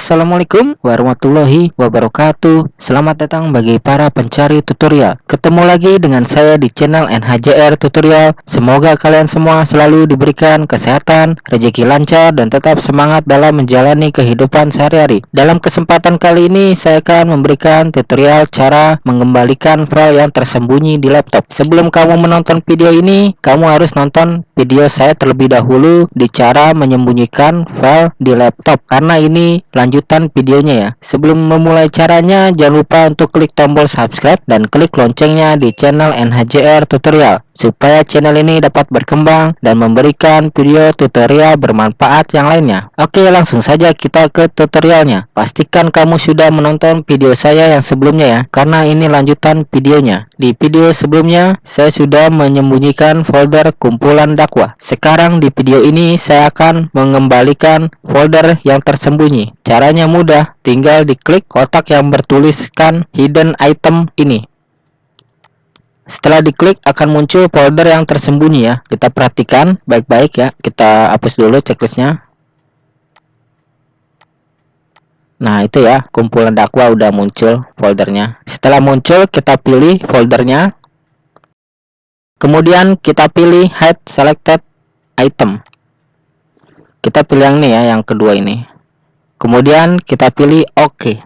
Assalamualaikum warahmatullahi wabarakatuh. Selamat datang bagi para pencari tutorial. Ketemu lagi dengan saya di channel NHJR Tutorial. Semoga kalian semua selalu diberikan kesehatan, rezeki lancar, dan tetap semangat dalam menjalani kehidupan sehari-hari. Dalam kesempatan kali ini saya akan memberikan tutorial cara mengembalikan file yang tersembunyi di laptop. Sebelum kamu menonton video ini, kamu harus nonton video saya terlebih dahulu di cara menyembunyikan file di laptop, karena ini lanjutan videonya ya. Sebelum memulai caranya, jangan lupa untuk klik tombol subscribe dan klik loncengnya di channel NHJR Tutorial supaya channel ini dapat berkembang dan memberikan video tutorial bermanfaat yang lainnya. Oke, langsung saja kita ke tutorialnya. Pastikan kamu sudah menonton video saya yang sebelumnya ya, karena ini lanjutan videonya. Di video sebelumnya saya sudah menyembunyikan folder kumpulan dakwah. Sekarang di video ini saya akan mengembalikan folder yang tersembunyi. Caranya mudah, tinggal diklik kotak yang bertuliskan hidden item ini. Setelah diklik akan muncul folder yang tersembunyi ya. Kita perhatikan baik-baik ya. Kita hapus dulu checklistnya. Nah itu ya, kumpulan dakwah udah muncul foldernya. Setelah muncul kita pilih foldernya. Kemudian kita pilih hide selected item. Kita pilih yang ini ya, yang kedua ini. Kemudian kita pilih OK.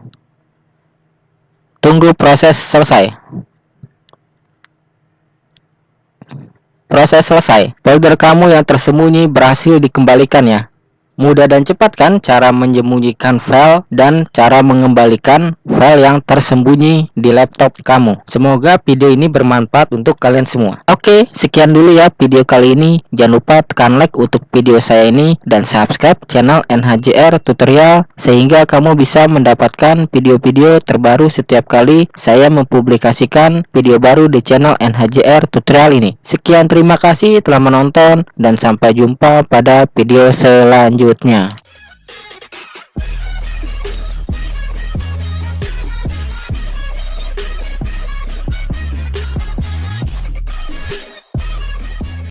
Tunggu proses selesai. Proses selesai. Folder kamu yang tersembunyi berhasil dikembalikan ya. Mudah dan cepat kan cara menyembunyikan file dan cara mengembalikan file yang tersembunyi di laptop kamu. Semoga video ini bermanfaat untuk kalian semua. Oke, sekian dulu ya video kali ini. Jangan lupa tekan like untuk video saya ini dan subscribe channel NHJR Tutorial sehingga kamu bisa mendapatkan video-video terbaru setiap kali saya mempublikasikan video baru di channel NHJR Tutorial ini. Sekian, terima kasih telah menonton dan sampai jumpa pada video selanjutnya.